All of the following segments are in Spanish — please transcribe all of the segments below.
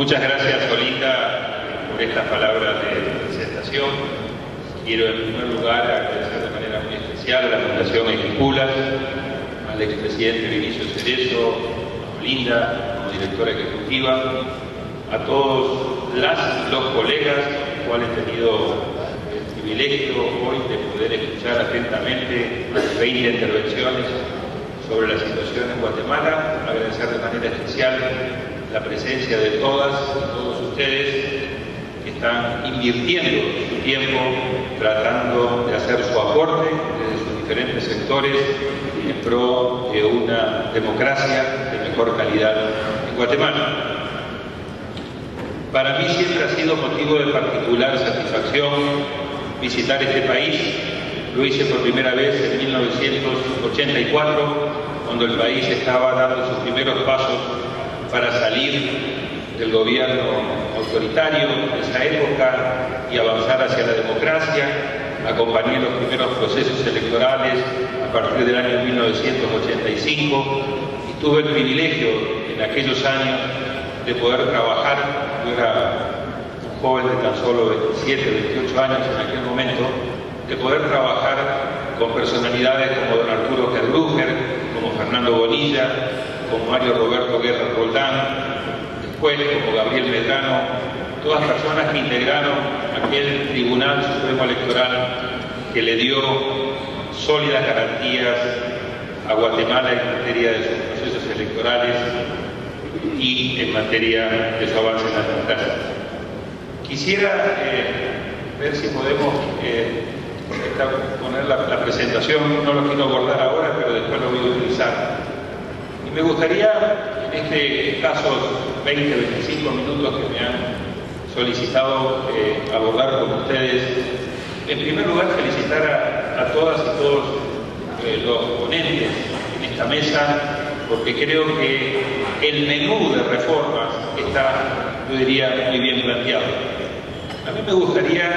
Muchas gracias, Solita, por estas palabras de presentación. Quiero en primer lugar agradecer de manera muy especial a la Fundación Esquipulas, al expresidente Vinicio Cerezo, a Linda como directora ejecutiva, a todos las y los colegas, los cuales he tenido el privilegio hoy de poder escuchar atentamente más de 20 intervenciones sobre la situación en Guatemala. Agradecer de manera especial la presencia de todas y todos ustedes que están invirtiendo su tiempo tratando de hacer su aporte desde sus diferentes sectores en pro de una democracia de mejor calidad en Guatemala. Para mí siempre ha sido motivo de particular satisfacción visitar este país. Lo hice por primera vez en 1984, cuando el país estaba dando sus primeros pasos para salir del gobierno autoritario de esa época y avanzar hacia la democracia. Acompañé los primeros procesos electorales a partir del año 1985 y tuve el privilegio en aquellos años de poder trabajar. Yo era un joven de tan solo 27, 28 años en aquel momento, de poder trabajar con personalidades como don Arturo Gerbrugger, como Fernando Bonilla, como Mario Roberto Guerra Roldán, después como Gabriel Medrano, todas personas que integraron aquel Tribunal Supremo Electoral que le dio sólidas garantías a Guatemala en materia de sus procesos electorales y en materia de su avance en la democracia. Quisiera ver si podemos poner la presentación. No lo quiero abordar ahora, pero después lo voy a utilizar. Y me gustaría, en este escasos 20-25 minutos que me han solicitado abordar con ustedes, en primer lugar felicitar a todas y todos los ponentes en esta mesa, porque creo que el menú de reformas está, yo diría, muy bien planteado. A mí me gustaría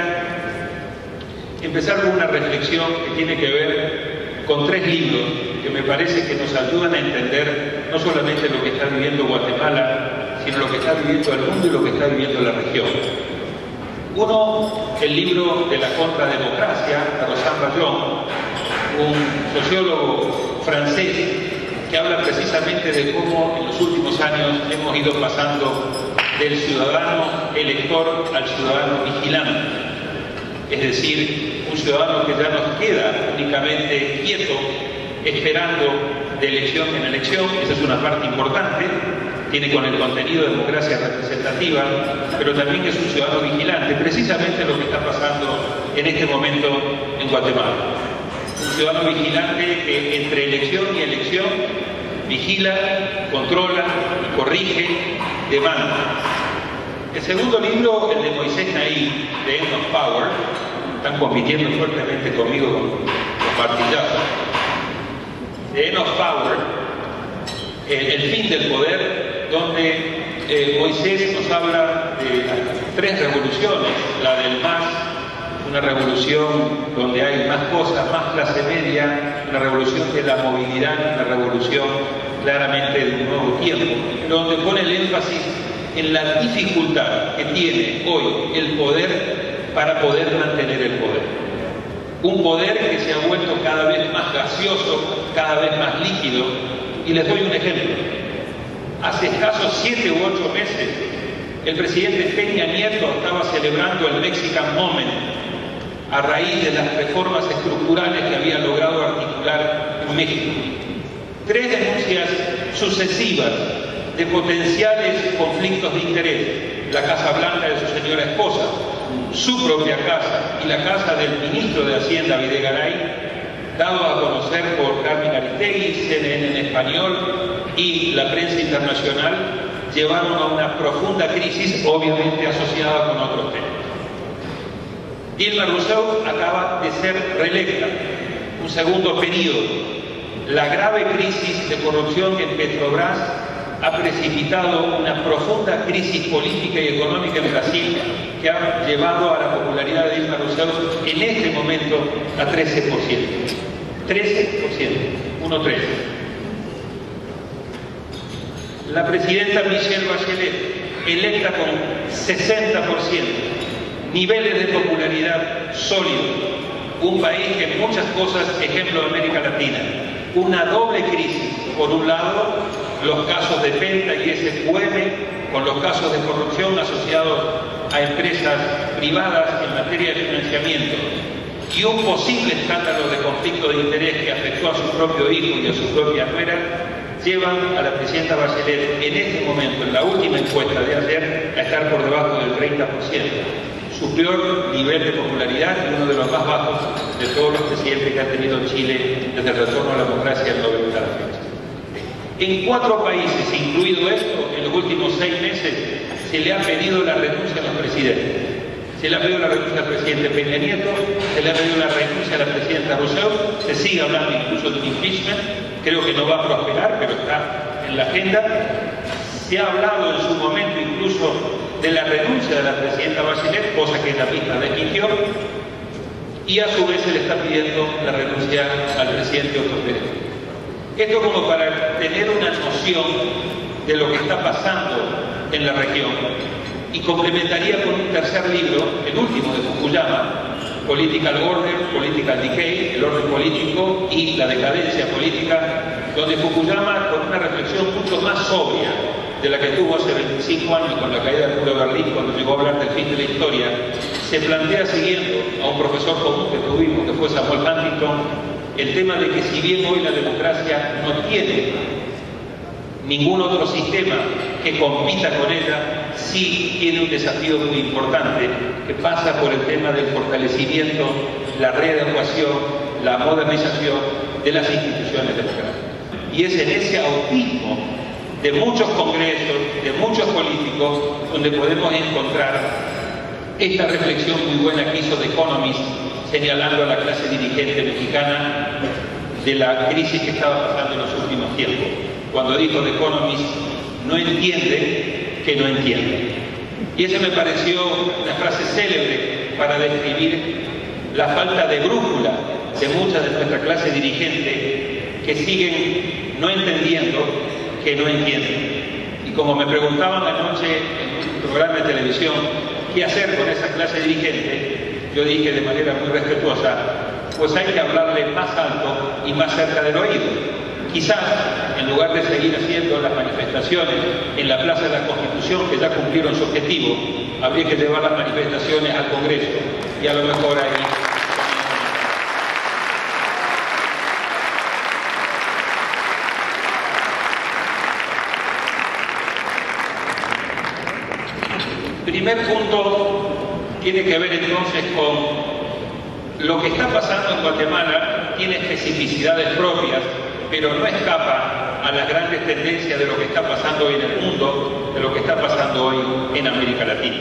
empezar con una reflexión que tiene que ver con 3 libros que me parece que nos ayudan a entender no solamente lo que está viviendo Guatemala, sino lo que está viviendo el mundo y lo que está viviendo la región. Uno, el libro de la contrademocracia, de Rosan Ballon, un sociólogo francés que habla precisamente de cómo en los últimos años hemos ido pasando del ciudadano elector al ciudadano vigilante. Es decir, un ciudadano que ya no queda únicamente quieto, esperando de elección en elección. Esa es una parte importante, tiene con el contenido de democracia representativa, pero también es un ciudadano vigilante, precisamente lo que está pasando en este momento en Guatemala. Un ciudadano vigilante que entre elección y elección vigila, controla y corrige, demanda. El segundo libro, el de Moisés Naí, The End of Power, están compitiendo fuertemente conmigo con los martillazos. The End of Power, el fin del poder, donde Moisés nos habla de 3 revoluciones: la del MAS, una revolución donde hay más cosas, más clase media, una revolución de la movilidad, una revolución claramente de un nuevo tiempo, donde pone el énfasis en la dificultad que tiene hoy el poder para poder mantener el poder. Un poder que se ha vuelto cada vez más gaseoso, cada vez más líquido. Y les doy un ejemplo. Hace escasos 7 u 8 meses, el presidente Peña Nieto estaba celebrando el Mexican Moment a raíz de las reformas estructurales que había logrado articular en México. 3 denuncias sucesivas de potenciales conflictos de interés: la Casa Blanca de su señora esposa, su propia casa y la casa del ministro de Hacienda, Videgaray, dado a conocer por Carmen Aristegui, CNN en español y la prensa internacional, llevaron a una profunda crisis, obviamente asociada con otros temas. Dilma Rousseff acaba de ser reelecta, un segundo periodo. La grave crisis de corrupción en Petrobras ha precipitado una profunda crisis política y económica en Brasil, que ha llevado a la popularidad de Dilma Rousseff en este momento a 13%. 13%, 1,13. La presidenta Michelle Bachelet electa con 60%, niveles de popularidad sólidos, un país que en muchas cosas, ejemplo de América Latina, una doble crisis, por un lado, los casos de Penta y SQM, con los casos de corrupción asociados a empresas privadas en materia de financiamiento, y un posible escándalo de conflicto de interés que afectó a su propio hijo y a su propia nuera, llevan a la presidenta Bachelet en este momento, en la última encuesta de ayer, a estar por debajo del 30%. Su peor nivel de popularidad y uno de los más bajos de todos los presidentes que ha tenido Chile desde el retorno a la democracia en 90 a la fecha. En 4 países, incluido esto, en los últimos 6 meses, se le ha pedido la renuncia a los presidentes. Se le ha pedido la renuncia al presidente Peña Nieto, se le ha pedido la renuncia a la presidenta Rousseff, se sigue hablando incluso de un impeachment, creo que no va a prosperar, pero está en la agenda. Se ha hablado en su momento incluso de la renuncia de la presidenta Bachelet, cosa que ella misma desmintió, y a su vez se le está pidiendo la renuncia al presidente Otto Pérez. Esto como para tener una noción de lo que está pasando en la región. Y complementaría con un tercer libro, el último de Fukuyama, Political Order, Political Decay, el orden político y la decadencia política, donde Fukuyama, con una reflexión mucho más sobria de la que tuvo hace 25 años con la caída del muro de Berlín, cuando llegó a hablar del fin de la historia, se plantea siguiendo a un profesor común que tuvimos, que fue Samuel Huntington, el tema de que si bien hoy la democracia no tiene ningún otro sistema que compita con ella, sí tiene un desafío muy importante que pasa por el tema del fortalecimiento, la readecuación, la modernización de las instituciones democráticas. Y es en ese autismo de muchos congresos, de muchos políticos, donde podemos encontrar esta reflexión muy buena que hizo The Economist, señalando a la clase dirigente mexicana de la crisis que estaba pasando en los últimos tiempos. Cuando dijo The Economist, no entiende que no entiende. Y esa me pareció una frase célebre para describir la falta de brújula de muchas de nuestra clase dirigente que siguen no entendiendo que no entienden. Y como me preguntaban anoche en un programa de televisión qué hacer con esa clase dirigente, yo dije de manera muy respetuosa, pues hay que hablarle más alto y más cerca del oído. Quizás, en lugar de seguir haciendo las manifestaciones en la Plaza de la Constitución, que ya cumplieron su objetivo, habría que llevar las manifestaciones al Congreso, y a lo mejor ahí... Primer punto tiene que ver entonces con lo que está pasando en Guatemala. Tiene especificidades propias, pero no escapa a las grandes tendencias de lo que está pasando hoy en el mundo, de lo que está pasando hoy en América Latina.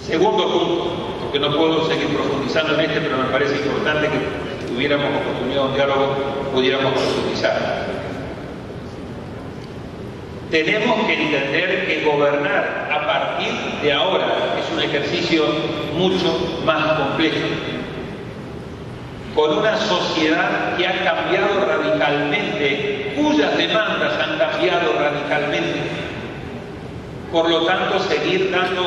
Segundo punto, porque no puedo seguir profundizando en este, pero me parece importante que tuviéramos oportunidad de un diálogo, pudiéramos profundizar. Tenemos que entender que gobernar a partir de ahora es un ejercicio mucho más complejo, con una sociedad que ha cambiado radicalmente, cuyas demandas han cambiado radicalmente. Por lo tanto, seguir dando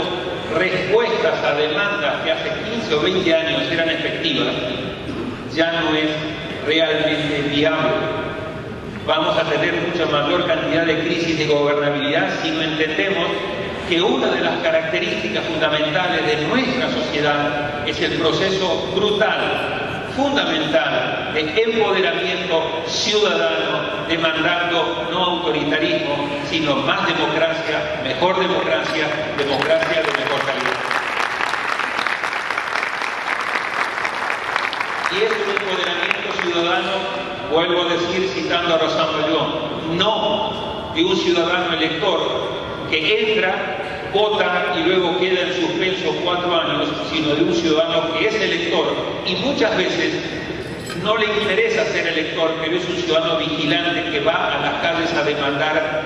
respuestas a demandas que hace 15 o 20 años eran efectivas, ya no es realmente viable. Vamos a tener mucha mayor cantidad de crisis de gobernabilidad si no entendemos que una de las características fundamentales de nuestra sociedad es el proceso brutal, fundamental, de empoderamiento ciudadano, demandando no autoritarismo, sino más democracia, mejor democracia, democracia de mejor calidad. Y es un empoderamiento ciudadano, vuelvo a decir, citando a Rosán Bayón, no de un ciudadano elector que entra, vota y luego queda en suspenso 4 años, sino de un ciudadano que es elector y muchas veces no le interesa ser elector, pero es un ciudadano vigilante que va a las calles a demandar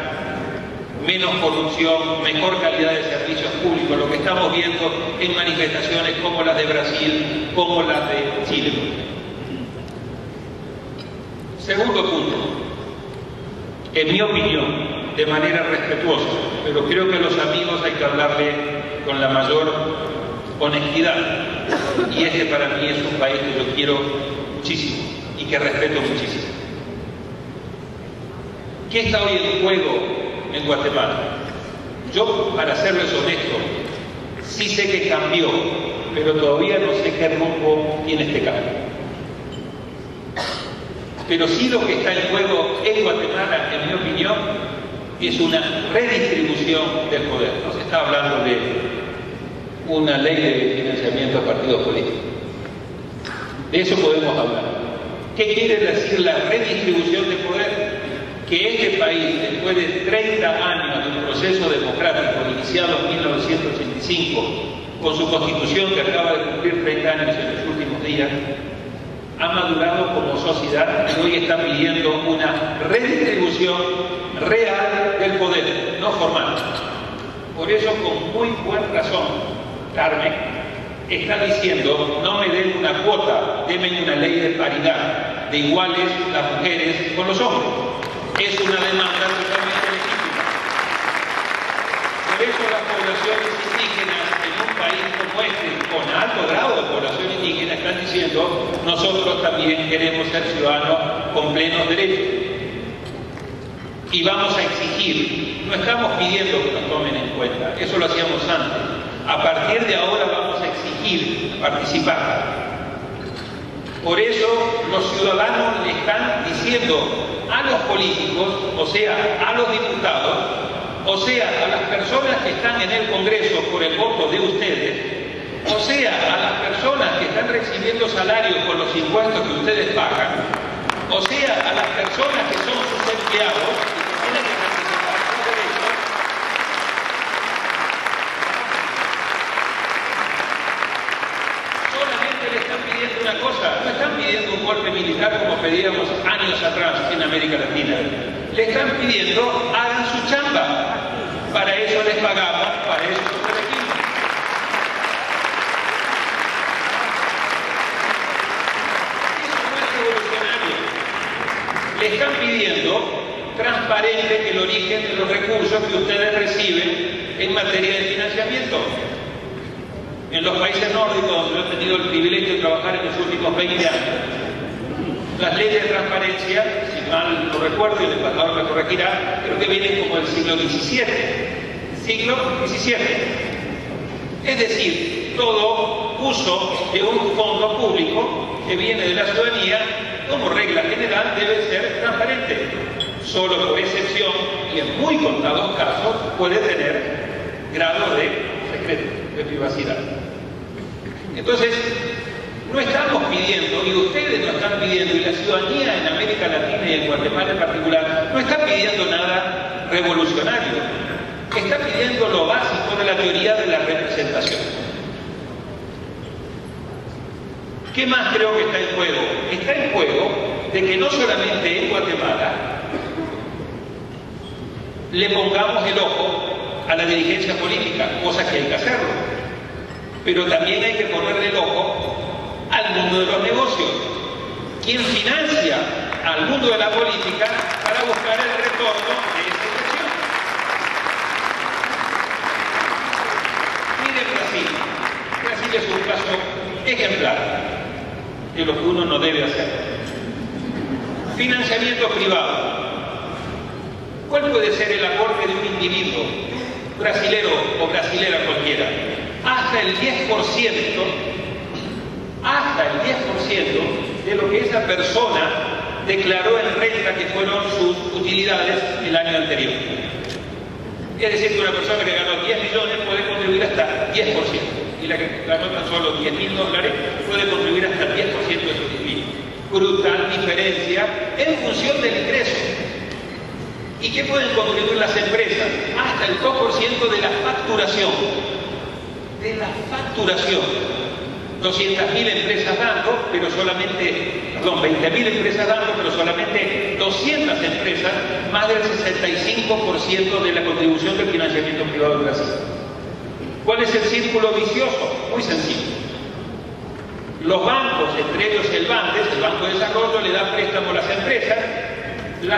menos corrupción, mejor calidad de servicios públicos, lo que estamos viendo en manifestaciones como las de Brasil, como las de Chile. Segundo punto, en mi opinión, de manera respetuosa, pero creo que a los amigos hay que hablarle con la mayor honestidad. Y este para mí es un país que yo quiero muchísimo y que respeto muchísimo. ¿Qué está hoy en juego en Guatemala? Yo, para serles honesto, sí sé que cambió, pero todavía no sé qué rumbo tiene este cambio. Pero sí lo que está en juego en Guatemala, en mi opinión, es una redistribución del poder. No se está hablando de una ley de financiamiento a partidos políticos. De eso podemos hablar. ¿Qué quiere decir la redistribución de poder? Que este país, después de 30 años de un proceso democrático iniciado en 1985, con su constitución que acaba de cumplir 30 años en los últimos días, ha madurado como sociedad y hoy está pidiendo una redistribución real del poder, no formal. Por eso, con muy buena razón, Carmen está diciendo: no me den una cuota, denme una ley de paridad, de iguales las mujeres con los hombres. Es una demanda totalmente legítima. Por eso las poblaciones indígenas en un país como este, con alto grado de población indígena, están diciendo: nosotros también queremos ser ciudadanos con plenos derechos. Y vamos a exigir, no estamos pidiendo que nos tomen en cuenta, eso lo hacíamos antes. A partir de ahora vamos a exigir participar. Por eso los ciudadanos le están diciendo a los políticos, o sea, a los diputados, o sea, a las personas que están en el Congreso por el voto de ustedes, o sea, a las personas que están recibiendo salarios con los impuestos que ustedes pagan, o sea, a las personas que son sus empleados y que tienen que participar en los derechos, solamente le están pidiendo una cosa. No están pidiendo un golpe militar como pedíamos años atrás en América Latina. Le están pidiendo: hagan su chamba. Para eso les pagamos, para eso los elegimos. Eso no es revolucionario. Le están pidiendo transparente el origen de los recursos que ustedes reciben en materia de financiamiento. En los países nórdicos, donde yo he tenido el privilegio de trabajar en los últimos 20 años, las leyes de transparencia, si mal no recuerdo, y el embajador me corregirá, creo que vienen como del siglo XVII. Siglo XVII. Es decir, todo uso de un fondo público que viene de la ciudadanía, como regla general, debe ser transparente. Solo por excepción, y en muy contados casos, puede tener grado de secreto, de privacidad. Entonces, no estamos pidiendo, y ustedes no están pidiendo, y la ciudadanía en América Latina y en Guatemala en particular, no está pidiendo nada revolucionario. Está pidiendo lo básico de la teoría de la representación. ¿Qué más creo que está en juego? Está en juego de que no solamente en Guatemala le pongamos el ojo a la dirigencia política, cosa que hay que hacerlo, pero también hay que ponerle el ojo al mundo de los negocios. ¿Quién financia al mundo de la política para buscar el retorno de esa inversión? Miren Brasil. Brasil es un caso ejemplar de lo que uno no debe hacer. Financiamiento privado. ¿Cuál puede ser el aporte de un individuo, brasilero o brasilera cualquiera? Hasta el 10%, de lo que esa persona declaró en renta que fueron sus utilidades el año anterior. Es decir, que una persona que ganó 10 millones puede contribuir hasta 10%, y la que ganó tan solo $10.000 puede contribuir hasta el 10% de sus dividendos. Brutal diferencia en función del ingreso. ¿Y qué pueden contribuir las empresas? Hasta el 2% de la facturación. De la facturación. 200.000 empresas dando, pero solamente, perdón, 20.000 empresas dando, pero solamente 200 empresas, más del 65% de la contribución del financiamiento privado de Brasil. ¿Cuál es el círculo vicioso? Muy sencillo. Los bancos, entre ellos el BANDES, el Banco de Desarrollo, le dan préstamo a las empresas le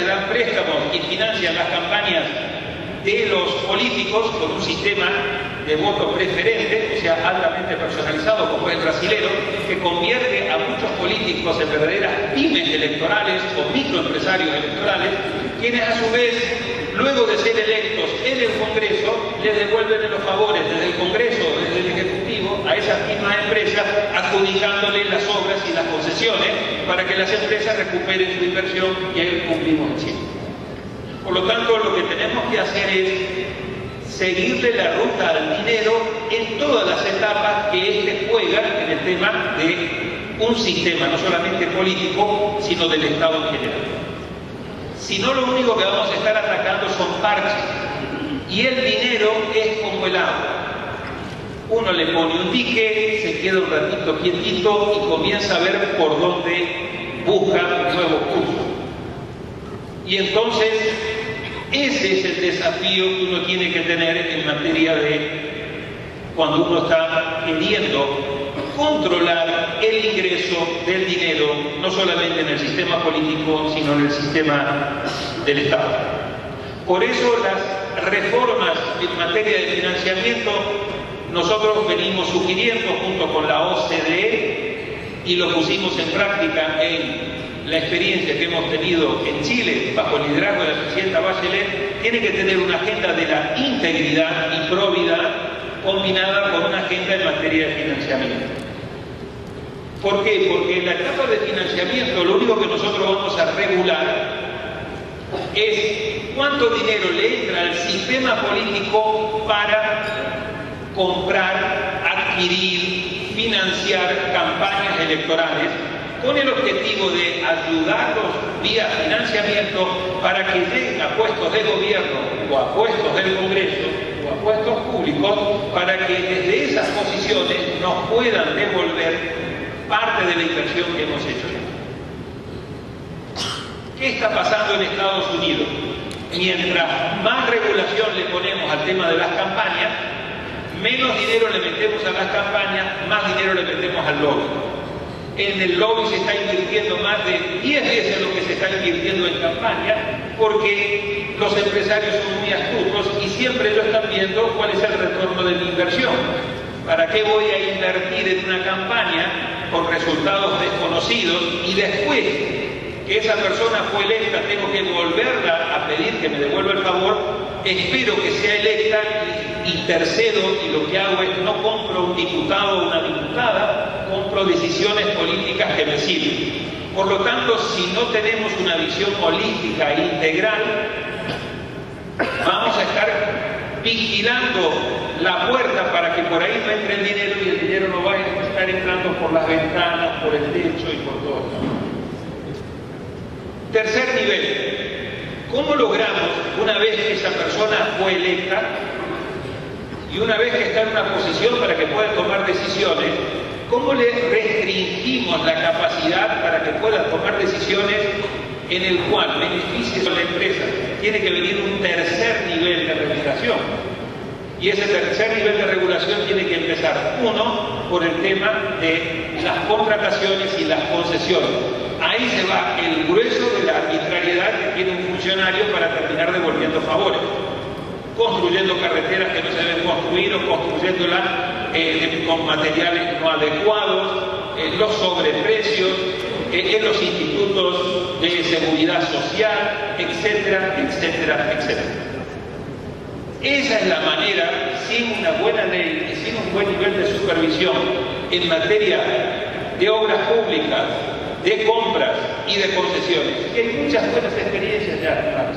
dan préstamos y financian las campañas de los políticos con un sistema de voto preferente, o sea, altamente personalizado, como es el brasilero, que convierte a muchos políticos en verdaderas pymes electorales o microempresarios electorales, quienes a su vez, luego de ser electos en el Congreso, le devuelven los favores desde el Congreso, desde el Ejecutivo, a esas mismas empresas, adjudicándole las obras y las concesiones para que las empresas recuperen su inversión, y ahí cumplimos el cielo. Por lo tanto, lo que tenemos que hacer es seguirle la ruta al dinero en todas las etapas que éste juega en el tema de un sistema, no solamente político, sino del Estado en general. Si no, lo único que vamos a estar atacando son parches, y el dinero es como el agua. Uno le pone un dique, se queda un ratito quietito y comienza a ver por dónde busca un nuevo curso. Y entonces, ese es el desafío que uno tiene que tener en materia de cuando uno está queriendo controlar el ingreso del dinero, no solamente en el sistema político, sino en el sistema del Estado. Por eso las reformas en materia de financiamiento nosotros venimos sugiriendo junto con la OCDE y lo pusimos en práctica en la experiencia que hemos tenido en Chile bajo el liderazgo de la presidenta Bachelet. Tiene que tener una agenda de la integridad y probidad combinada con una agenda en materia de financiamiento. ¿Por qué? Porque en la etapa de financiamiento lo único que nosotros vamos a regular es cuánto dinero le entra al sistema político para comprar, adquirir, financiar campañas electorales, con el objetivo de ayudarlos vía financiamiento para que lleguen a puestos de gobierno o a puestos del Congreso o a puestos públicos, para que desde esas posiciones nos puedan devolver parte de la inversión que hemos hecho. ¿Qué está pasando en Estados Unidos? Mientras más regulación le ponemos al tema de las campañas, menos dinero le metemos a las campañas, más dinero le metemos al lobby. En el lobby se está invirtiendo más de 10 veces lo que se está invirtiendo en campaña, porque los empresarios son muy astutos y siempre ellos están viendo cuál es el retorno de mi inversión. ¿Para qué voy a invertir en una campaña con resultados desconocidos y después que esa persona fue electa tengo que volverla a pedir que me devuelva el favor? Espero que sea electa y intercedo, y lo que hago es no compro un diputado o una diputada, compro decisiones políticas que me sirven. Por lo tanto, si no tenemos una visión holística e integral, vamos a estar vigilando la puerta para que por ahí no entre el dinero, y el dinero no va a estar entrando por las ventanas, por el techo y por todo. Tercer nivel. ¿Cómo logramos, una vez que esa persona fue electa y una vez que está en una posición para que pueda tomar decisiones, cómo le restringimos la capacidad para que pueda tomar decisiones en el cual beneficie a la empresa? Tiene que venir un tercer nivel de regulación. Y ese tercer nivel de regulación tiene que empezar, uno, por el tema de las contrataciones y las concesiones. Ahí se va el grueso de la arbitrariedad que tiene un funcionario para terminar devolviendo favores, construyendo carreteras que no se deben construir o construyéndolas con materiales no adecuados, los sobreprecios, en los institutos de seguridad social, etcétera, etcétera, etcétera. Esa es la manera, sin una buena ley y sin un buen nivel de supervisión en materia de obras públicas, de compras y de concesiones. Hay muchas buenas experiencias ya.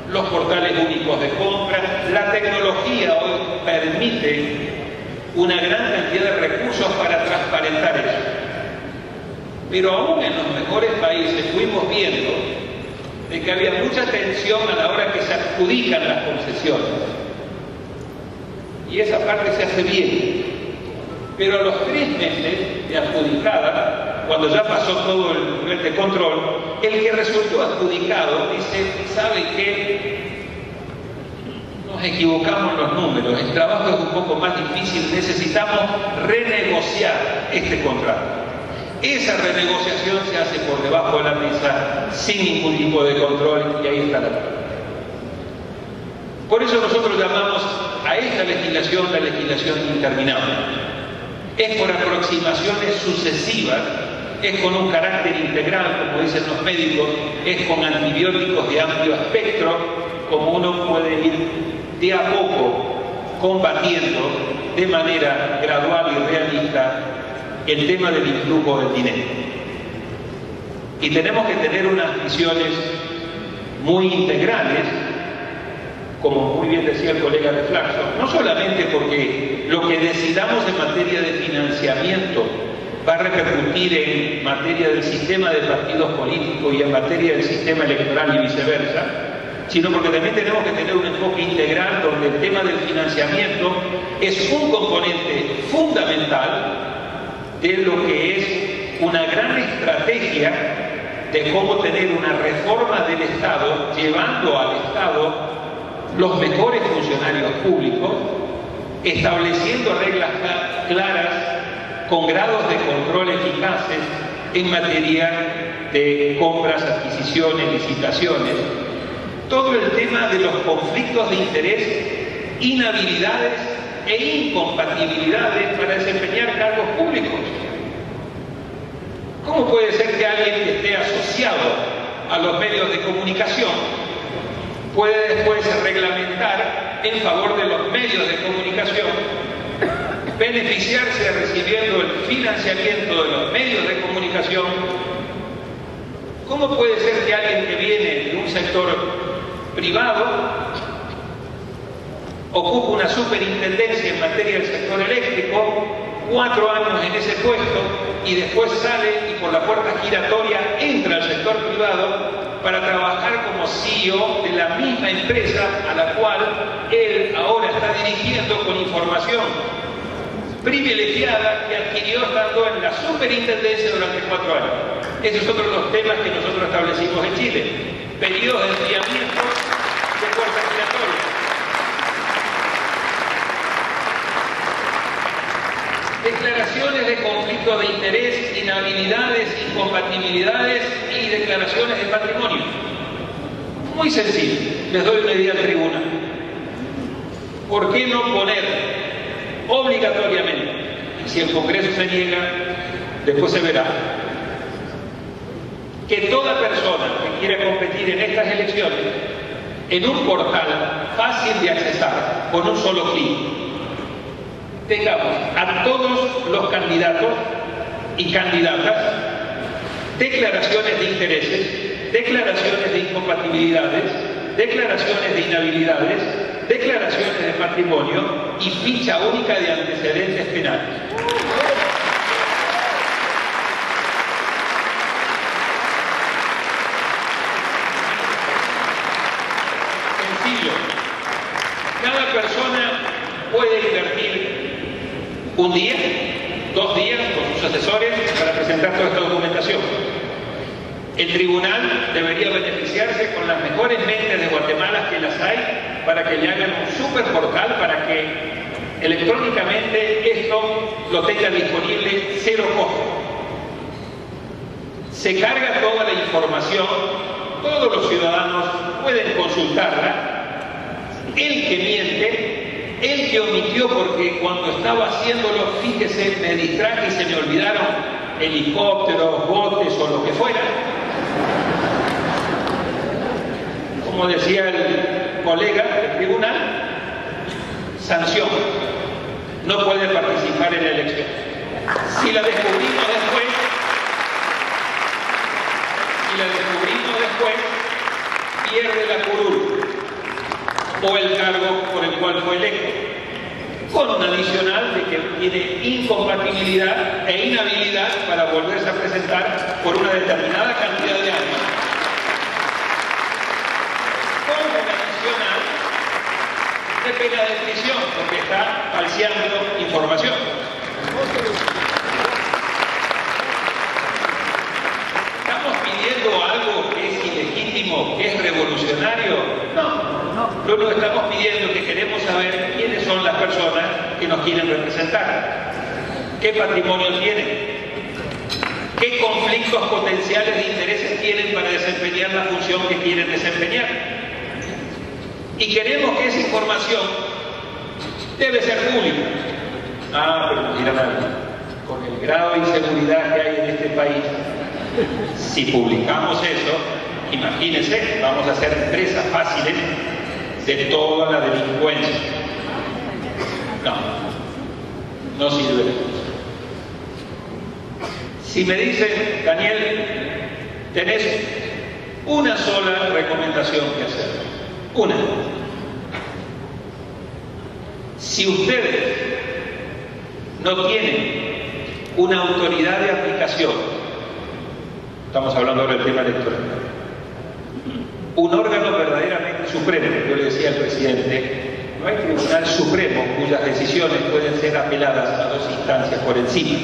Los portales únicos de compra, la tecnología hoy permite una gran cantidad de recursos para transparentar eso. Pero aún en los mejores países fuimos viendo de que había mucha tensión a la hora que se adjudican las concesiones. Y esa parte se hace bien. Pero a los 3 meses de adjudicada, cuando ya pasó todo el nivel de control, el que resultó adjudicado dice, ¿sabe qué? Nos equivocamos en los números, el trabajo es un poco más difícil, necesitamos renegociar este contrato. Esa renegociación se hace por debajo de la mesa, sin ningún tipo de control, y ahí está la prueba. Por eso nosotros llamamos a esta legislación la legislación interminable. Es por aproximaciones sucesivas, es con un carácter integral, como dicen los médicos, es con antibióticos de amplio espectro, como uno puede ir de a poco combatiendo de manera gradual y realista el tema del influjo del dinero. Y tenemos que tener unas visiones muy integrales, como muy bien decía el colega de Flaxo, no solamente porque lo que decidamos en materia de financiamiento va a repercutir en materia del sistema de partidos políticos y en materia del sistema electoral y viceversa, sino porque también tenemos que tener un enfoque integral donde el tema del financiamiento es un componente fundamental de lo que es una gran estrategia de cómo tener una reforma del Estado, llevando al Estado los mejores funcionarios públicos, estableciendo reglas claras con grados de control eficaces en materia de compras, adquisiciones, licitaciones, todo el tema de los conflictos de interés, inhabilidades e incompatibilidades para desempeñar cargos públicos. ¿Cómo puede ser que alguien que esté asociado a los medios de comunicación puede después reglamentar en favor de los medios de comunicación, beneficiarse recibiendo el financiamiento de los medios de comunicación? ¿Cómo puede ser que alguien que viene de un sector privado ocupa una superintendencia en materia del sector eléctrico, 4 años en ese puesto y después sale y por la puerta giratoria entra al sector privado para trabajar como CEO de la misma empresa a la cual él ahora está dirigiendo con información privilegiada que adquirió estando en la superintendencia durante 4 años? Esos son otro de los temas que nosotros establecimos en Chile. Periodos de enfriamiento de puerta giratoria. Declaraciones de conflicto de interés, inhabilidades, incompatibilidades y declaraciones de patrimonio. Muy sencillo, les doy una idea al tribunal. ¿Por qué no poner obligatoriamente, y si el Congreso se niega, después se verá, que toda persona que quiera competir en estas elecciones, en un portal fácil de accesar, con un solo clic, tengamos a todos los candidatos y candidatas declaraciones de intereses, declaraciones de incompatibilidades, declaraciones de inhabilidades, declaraciones de patrimonio y ficha única de antecedentes penales? Sencillo. Cada persona puede invertir un día, 2 días con sus asesores para presentar toda esta documentación. El tribunal debería beneficiarse con las mejores mentes de Guatemala, que las hay, para que le hagan un super portal para que electrónicamente esto lo tenga disponible 0 costo. Se carga toda la información, todos los ciudadanos pueden consultarla. El que miente, el que omitió porque cuando estaba haciéndolo, fíjese, me distraje y se me olvidaron helicópteros, botes o lo que fuera. Como decía el colega del tribunal, sanción. No puede participar en la elección. Si la descubrimos después, pierde la curul o el cargo por el cual fue electo, con un adicional de que tiene incompatibilidad e inhabilidad para volverse a presentar por una determinada cantidad de años, con un adicional de pena de prisión porque está falseando información. ¿Estamos pidiendo algo que es ilegítimo, que es revolucionario? No. Lo único que estamos pidiendo es que queremos saber quiénes son las personas que nos quieren representar, qué patrimonio tienen, qué conflictos potenciales de intereses tienen para desempeñar la función que quieren desempeñar. Y queremos que esa información debe ser pública. Pero dirán algo, con el grado de inseguridad que hay en este país, si publicamos eso, imagínense, vamos a ser presas fáciles de toda la delincuencia. No sirve de eso. Si me dicen, Daniel, tenés una sola recomendación que hacer, una. Si ustedes no tienen una autoridad de aplicación, estamos hablando ahora del tema electoral, un órgano verdaderamente supremo, yo le decía al presidente, no hay tribunal supremo cuyas decisiones pueden ser apeladas a dos instancias por encima.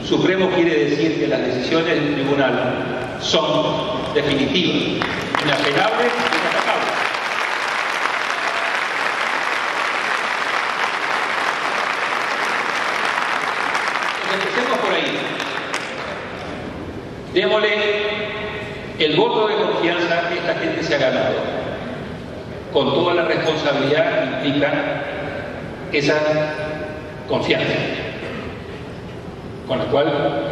Supremo quiere decir que las decisiones del tribunal son definitivas, inapelables e inatacables. Empecemos por ahí. Démosle el voto de confianza que esta gente se ha ganado, con toda la responsabilidad que implica esa confianza, con la cual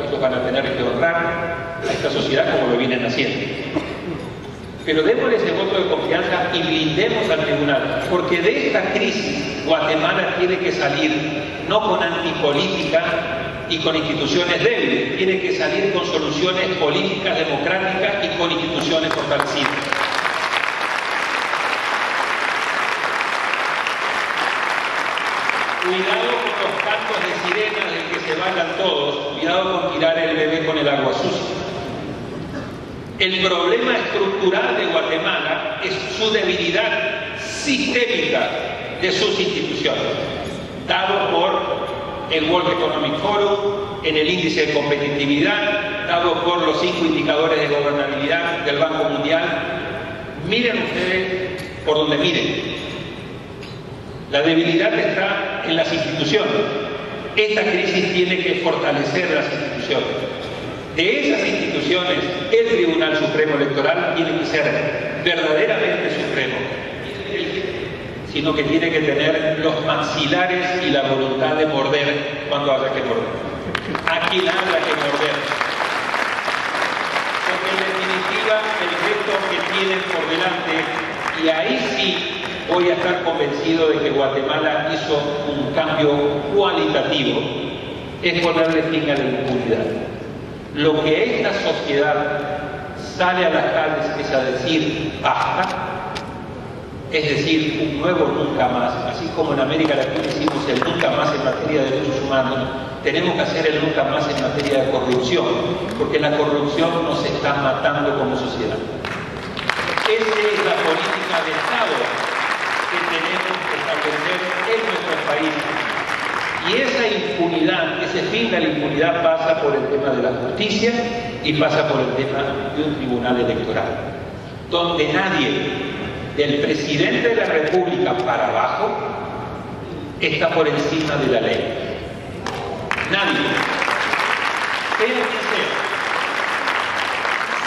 ellos van a tener que honrar a esta sociedad como lo vienen haciendo. Pero démosle ese voto de confianza y blindemos al tribunal, porque de esta crisis Guatemala tiene que salir no con antipolítica y con instituciones débiles, tiene que salir con soluciones políticas, democráticas y con instituciones fortalecidas. Cuidado con los cantos de sirena de que se vayan todos, cuidado con tirar el bebé con el agua sucia. El problema estructural de Guatemala es su debilidad sistémica de sus instituciones, dado por el World Economic Forum, en el índice de competitividad, dado por los 5 indicadores de gobernabilidad del Banco Mundial. Miren ustedes por donde miren. La debilidad está en las instituciones. Esta crisis tiene que fortalecer las instituciones. De esas instituciones, el Tribunal Supremo Electoral tiene que ser verdaderamente supremo, sino que tiene que tener los maxilares y la voluntad de morder cuando haya que morder. A quien haya que morder. Porque en definitiva el reto que tienen por delante, y ahí sí voy a estar convencido de que Guatemala hizo un cambio cualitativo, es ponerle fin a la impunidad. Lo que esta sociedad sale a las calles es a decir basta, es decir, un nuevo nunca más. Así como en América Latina hicimos el nunca más en materia de derechos humanos, tenemos que hacer el nunca más en materia de corrupción, porque la corrupción nos está matando como sociedad. Esa es la política de Estado que tenemos que establecer en nuestro país. Y esa impunidad, ese fin de la impunidad pasa por el tema de la justicia y pasa por el tema de un tribunal electoral, donde nadie, del presidente de la República para abajo, está por encima de la ley. Nadie. Sea quien sea.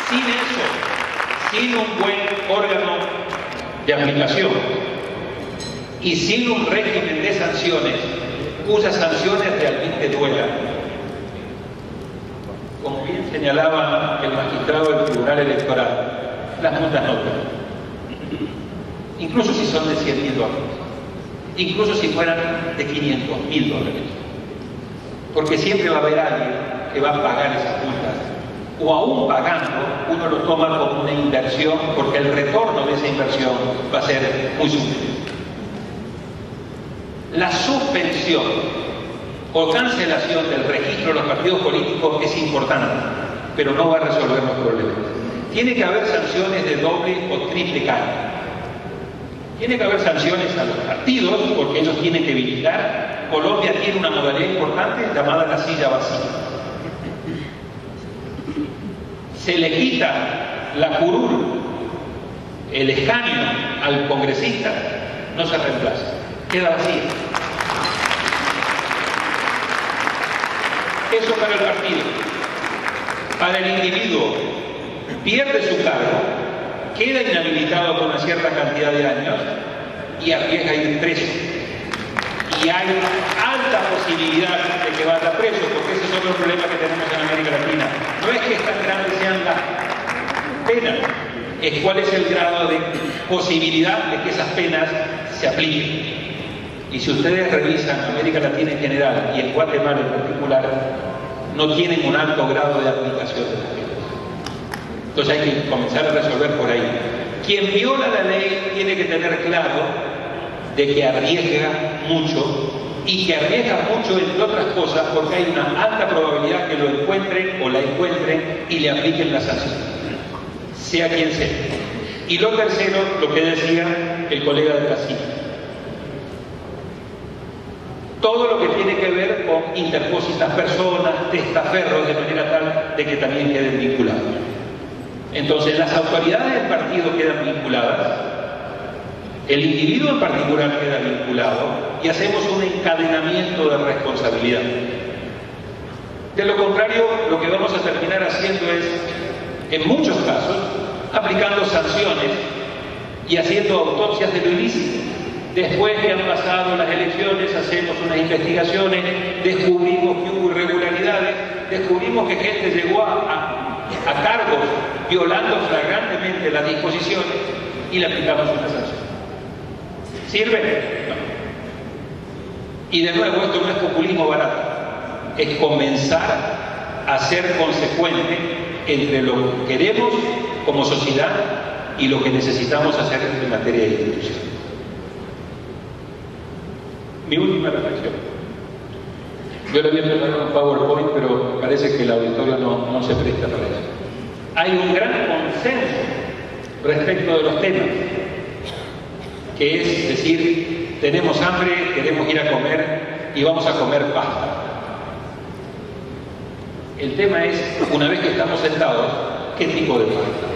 Sin eso, sin un buen órgano de aplicación y sin un régimen de sanciones, cuyas sanciones realmente duelan. Como bien señalaba el magistrado del Tribunal Electoral, las multas no duelen. Incluso si son de $100.000, incluso si fueran de $500.000, porque siempre va a haber alguien que va a pagar esas multas, o aún pagando, uno lo toma como una inversión, porque el retorno de esa inversión va a ser muy superior. La suspensión o cancelación del registro de los partidos políticos es importante, pero no va a resolver los problemas. Tiene que haber sanciones de doble o triple cara. Tiene que haber sanciones a los partidos, porque ellos tienen que vigilar. Colombia tiene una modalidad importante llamada la silla vacía. Se le quita la curul, el escaño al congresista, no se reemplaza, queda vacía. Eso para el partido. Para el individuo, pierde su cargo, queda inhabilitado por una cierta cantidad de años, y arriesga ir preso. Y hay alta posibilidad de que vaya preso, porque ese es otro problema que tenemos en América Latina. No es que tan grandes sean las penas, es cuál es el grado de posibilidad de que esas penas se apliquen. Y si ustedes revisan América Latina en general y en Guatemala en particular, no tienen un alto grado de aplicación de las penas. Entonces hay que comenzar a resolver por ahí. Quien viola la ley tiene que tener claro de que arriesga mucho, y que arriesga mucho entre otras cosas porque hay una alta probabilidad que lo encuentren o la encuentren y le apliquen la sanción, sea quien sea. Y lo tercero, lo que decía el colega de Castillo, todo lo que tiene que ver con interpósitas personas, testaferros, de manera tal de que también queden vinculados. Entonces las autoridades del partido quedan vinculadas, el individuo en particular queda vinculado y hacemos un encadenamiento de responsabilidad. De lo contrario, lo que vamos a terminar haciendo es, en muchos casos, aplicando sanciones y haciendo autopsias de lo ilícito. Después que han pasado las elecciones, hacemos unas investigaciones, descubrimos que hubo irregularidades, descubrimos que gente llegó a cargos violando flagrantemente las disposiciones y le aplicamos una sanción. ¿Sirve? No. Y de nuevo, esto no es populismo barato, es comenzar a ser consecuente entre lo que queremos como sociedad y lo que necesitamos hacer en materia de institución. Mi última reflexión. Yo le había preparado un PowerPoint, pero me parece que el auditorio no se presta para eso. Hay un gran consenso respecto de los temas, que es decir, tenemos hambre, queremos ir a comer y vamos a comer pasta. El tema es, una vez que estamos sentados, ¿qué tipo de pasta?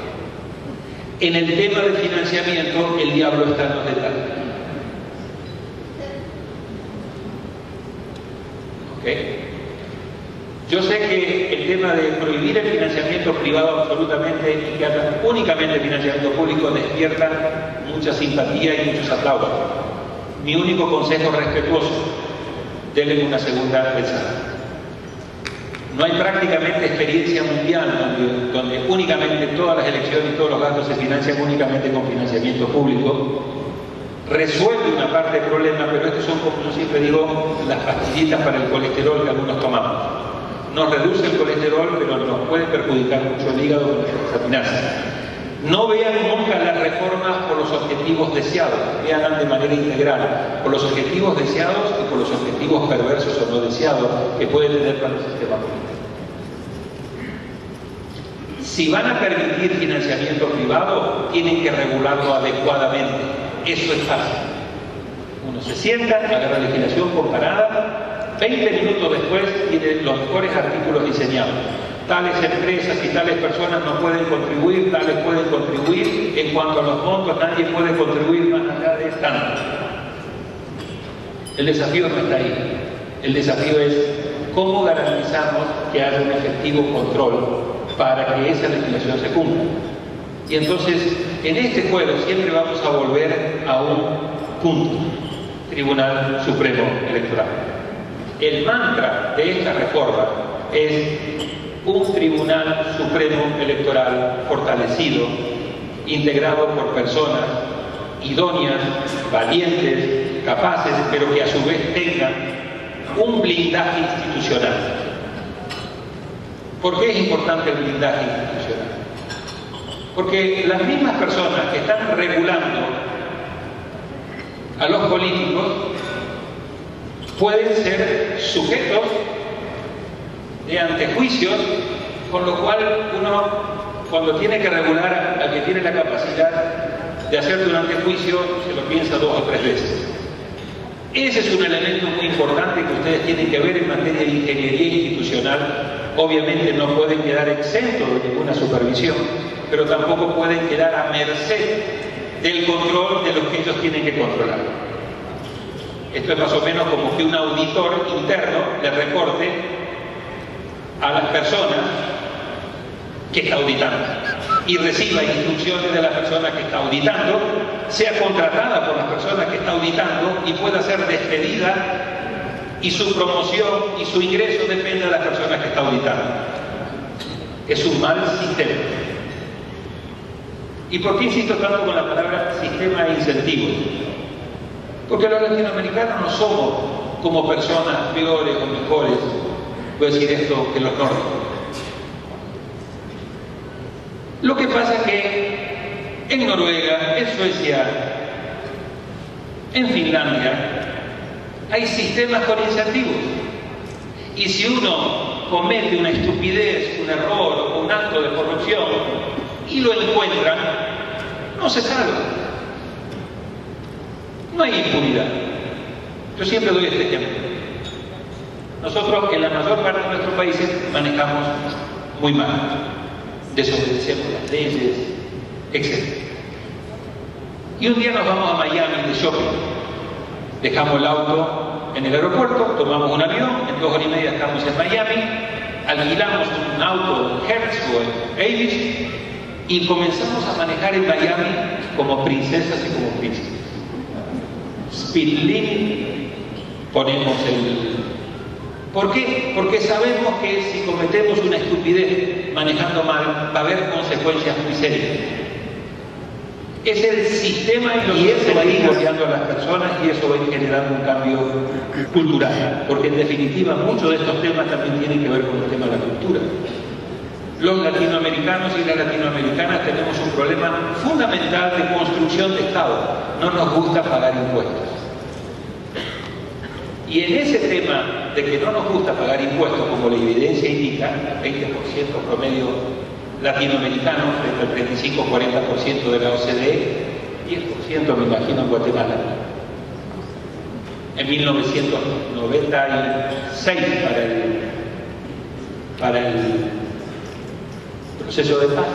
En el tema del financiamiento, el diablo está en los detalles. ¿Ok? Yo sé que el tema de prohibir el financiamiento privado absolutamente y que haya únicamente financiamiento público despierta mucha simpatía y muchos aplausos. Mi único consejo respetuoso, denle una segunda pensada. No hay prácticamente experiencia mundial donde únicamente todas las elecciones y todos los gastos se financian únicamente con financiamiento público. Resuelve una parte del problema, pero estos son, como yo siempre digo, las pastillitas para el colesterol que algunos tomamos. Nos reduce el colesterol, pero nos puede perjudicar mucho el hígado con nuestras finanzas. No vean nunca las reformas por los objetivos deseados, veanlas de manera integral, por los objetivos deseados y por los objetivos perversos o no deseados que puede tener para el sistema político. Si van a permitir financiamiento privado, tienen que regularlo adecuadamente. Eso es fácil. Uno se sienta, agarra legislación comparada, 20 minutos después tiene los mejores artículos diseñados. Tales empresas y tales personas no pueden contribuir, tales pueden contribuir. En cuanto a los montos, nadie puede contribuir más allá de tanto. El desafío no está ahí. El desafío es cómo garantizamos que haya un efectivo control para que esa legislación se cumpla. Y entonces, en este juego siempre vamos a volver a un punto: Tribunal Supremo Electoral. El mantra de esta reforma es un Tribunal Supremo Electoral fortalecido, integrado por personas idóneas, valientes, capaces, pero que a su vez tengan un blindaje institucional. ¿Por qué es importante el blindaje institucional? Porque las mismas personas que están regulando a los políticos pueden ser sujetos de antejuicios, con lo cual uno, cuando tiene que regular al que tiene la capacidad de hacerte un antejuicio, se lo piensa 2 o 3 veces. Ese es un elemento muy importante que ustedes tienen que ver en materia de ingeniería institucional. Obviamente no pueden quedar exentos de ninguna supervisión, pero tampoco pueden quedar a merced del control de los que ellos tienen que controlar. Esto es más o menos como que un auditor interno le reporte a las personas que está auditando y reciba instrucciones de la persona que está auditando sea contratada por las personas que está auditando y pueda ser despedida y su promoción y su ingreso depende de las personas que está auditando. Es un mal sistema. ¿Y por qué insisto tanto con la palabra sistema de incentivos? Porque los latinoamericanos no somos como personas peores o mejores, voy a decir esto, que los nórdicos. Lo que pasa es que en Noruega, en Suecia, en Finlandia, hay sistemas con incentivos. Y si uno comete una estupidez, un error o un acto de corrupción y lo encuentran, no se salva. No hay impunidad. Yo siempre doy este ejemplo. Nosotros en la mayor parte de nuestros países manejamos muy mal. Desobedecemos las leyes, etc. Y un día nos vamos a Miami de shopping. Dejamos el auto en el aeropuerto, tomamos un avión, en 2 horas y media estamos en Miami, alquilamos un auto en Hertz o en Avis y comenzamos a manejar en Miami como princesas y como príncipes. Speed limit, ponemos el... ¿Por qué? Porque sabemos que si cometemos una estupidez manejando mal, va a haber consecuencias muy serias. Es el sistema y eso va a ir cambiando a las personas y eso va a ir generando un cambio cultural. Porque en definitiva muchos de estos temas también tienen que ver con el tema de la cultura. Los latinoamericanos y las latinoamericanas tenemos un problema fundamental de construcción de Estado. No nos gusta pagar impuestos. Y en ese tema de que no nos gusta pagar impuestos, como la evidencia indica, 20% promedio latinoamericano frente al 35-40% de la OCDE, 10% me imagino en Guatemala. En 1996 para el proceso de paz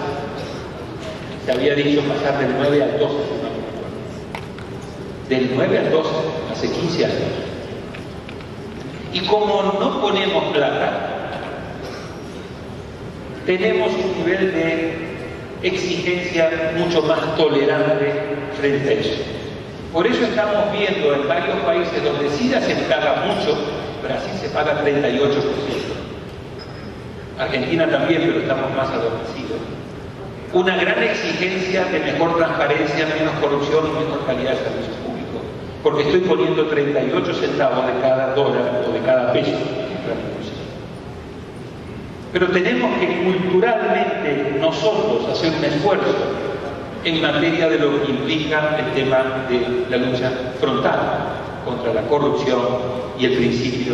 se había dicho pasar del 9 al 12, del 9 al 12, hace 15 años. Y como no ponemos plata, tenemos un nivel de exigencia mucho más tolerante frente a eso. Por eso estamos viendo en varios países donde sí se paga mucho, Brasil se paga 38%. Argentina también, pero estamos más adormecidos. Una gran exigencia de mejor transparencia, menos corrupción y mejor calidad de servicios públicos. Porque estoy poniendo 38 centavos de cada dólar o de cada peso. Pero tenemos que culturalmente nosotros hacer un esfuerzo en materia de lo que implica el tema de la lucha frontal contra la corrupción y el principio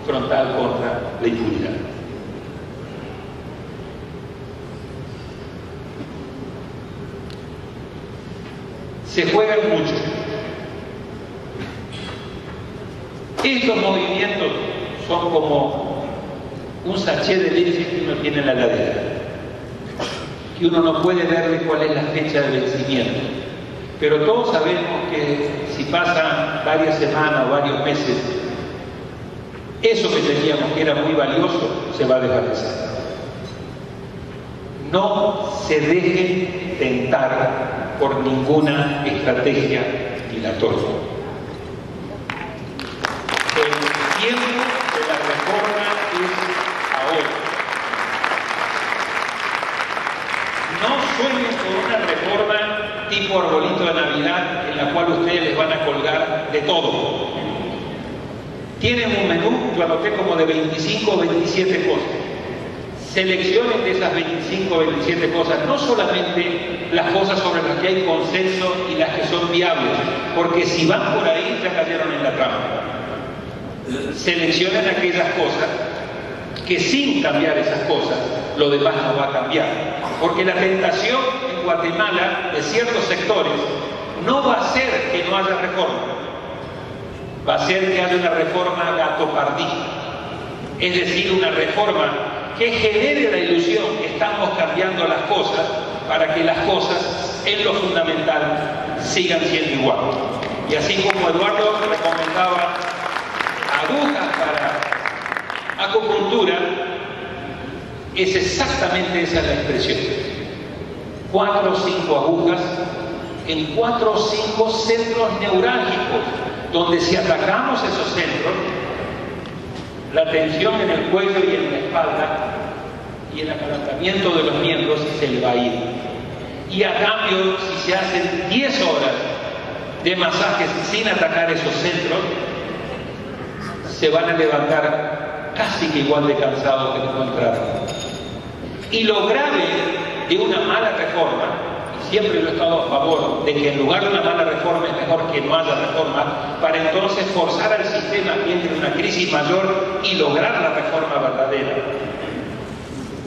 frontal contra la impunidad. Se juegan mucho. Estos movimientos son como un sachet de leche que uno tiene en la heladera, que uno no puede verle cuál es la fecha de vencimiento, pero todos sabemos que si pasan varias semanas o varios meses, eso que teníamos que era muy valioso se va a desvanecer. No se dejen tentar por ninguna estrategia dilatoria. El tiempo de la reforma es ahora. No sueñen con una reforma tipo arbolito de Navidad en la cual ustedes les van a colgar de todo. Tienen un menú, yo anoté como de 25 o 27 cosas. Seleccionen de esas 25 o 27 cosas, no solamente las cosas sobre las que hay consenso y las que son viables, porque si van por ahí ya cayeron en la trampa. Seleccionen aquellas cosas que sin cambiar esas cosas, lo demás no va a cambiar. Porque la tentación en Guatemala de ciertos sectores no va a ser que no haya reforma, va a ser que haya una reforma gatopardí, es decir, una reforma que genere la ilusión que estamos cambiando las cosas para que las cosas en lo fundamental sigan siendo igual. Y así como Eduardo recomendaba agujas para acupuntura, es exactamente esa la expresión. 4 o 5 agujas en 4 o 5 centros neurálgicos, donde si atacamos esos centros, la tensión en el cuello y en la espalda y el acalentamiento de los miembros se le va a ir. Y a cambio, si se hacen 10 horas de masajes sin atacar esos centros, se van a levantar casi que igual de cansados que como entraron. Y lo grave de una mala reforma, y siempre yo he estado a favor de que en lugar de una mala reforma es mejor que no haya reforma, para entonces forzar al sistema que entre en una crisis mayor y lograr la reforma verdadera.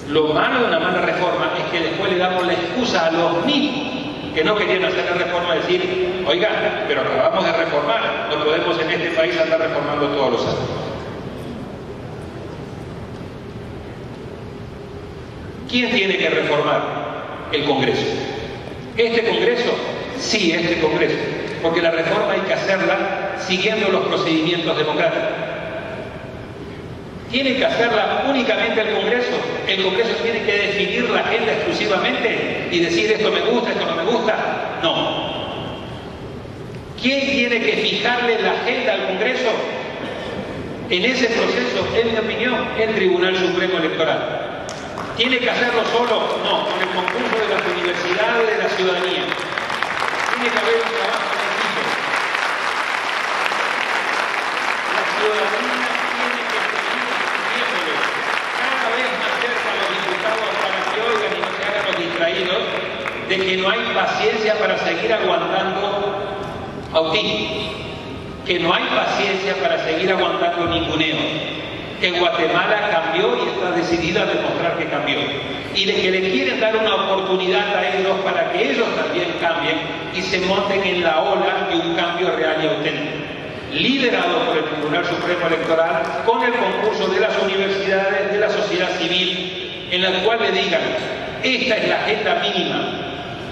Lo malo de una mala reforma es que después le damos la excusa a los mismos que no querían hacer la reforma, decir, oiga, pero acabamos de reformar, no podemos en este país andar reformando todos los años. ¿Quién tiene que reformar? El Congreso. ¿Este Congreso? Sí, este Congreso. Porque la reforma hay que hacerla siguiendo los procedimientos democráticos. ¿Tiene que hacerla únicamente el Congreso? ¿El Congreso tiene que definir la agenda exclusivamente y decir esto me gusta, esto no me gusta? No. ¿Quién tiene que fijarle la agenda al Congreso? En ese proceso, en mi opinión, el Tribunal Supremo Electoral. ¿Tiene que hacerlo solo? No, con el concurso de las universidades, de la ciudadanía. Tiene que haber un trabajo en equipo. La ciudadanía tiene que seguir exigiéndole cada vez más cerca a los diputados para que oigan y no se hagan los distraídos de que no hay paciencia para seguir aguantando autismo, que no hay paciencia para seguir aguantando ninguneo, que Guatemala cambió y está decidida a demostrar que cambió, y de que le quieren dar una oportunidad a ellos para que ellos también cambien y se monten en la ola de un cambio real y auténtico, liderado por el Tribunal Supremo Electoral, con el concurso de las universidades, de la sociedad civil, en la cual le digan, esta es la agenda mínima.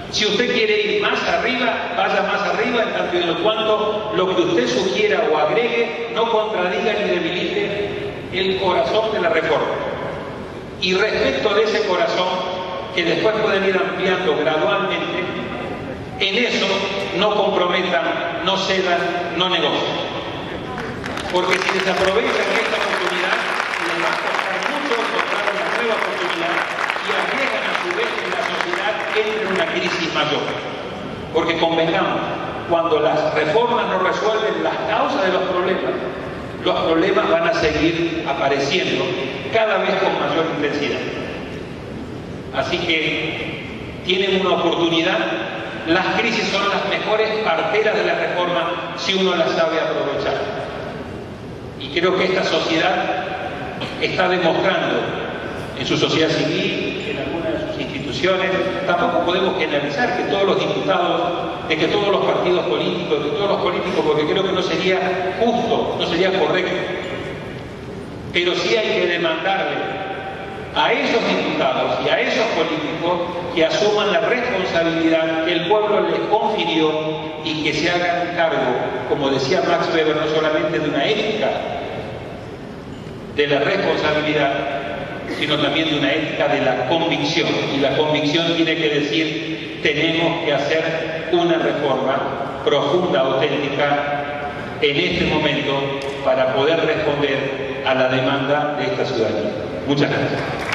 Si usted quiere ir más arriba, vaya más arriba, en tanto y en cuanto lo que usted sugiera o agregue no contradiga ni debilite el corazón de la reforma. Y respecto de ese corazón, que después pueden ir ampliando gradualmente, en eso no comprometan, no cedan, no negocien. Porque si desaprovechan esta oportunidad, les va a costar mucho encontrar una nueva oportunidad y arriesgan a su vez que la sociedad entre en una crisis mayor. Porque convengamos, cuando las reformas no resuelven las causas de los problemas van a seguir apareciendo cada vez con mayor intensidad. Así que tienen una oportunidad. Las crisis son las mejores parteras de la reforma si uno las sabe aprovechar. Y creo que esta sociedad está demostrando en su sociedad civil, en algunas de sus instituciones. Tampoco podemos generalizar que todos los diputados, de que todos los partidos políticos, de todos los políticos, porque creo que no sería justo, no sería correcto. Pero sí hay que demandarle a esos diputados y a esos políticos que asuman la responsabilidad que el pueblo les confirió y que se hagan cargo, como decía Max Weber, no solamente de una ética de la responsabilidad, sino también de una ética de la convicción. Y la convicción tiene que decir, tenemos que hacer una reforma profunda, auténtica, en este momento, para poder responder a la demanda de esta ciudadanía. Muchas gracias.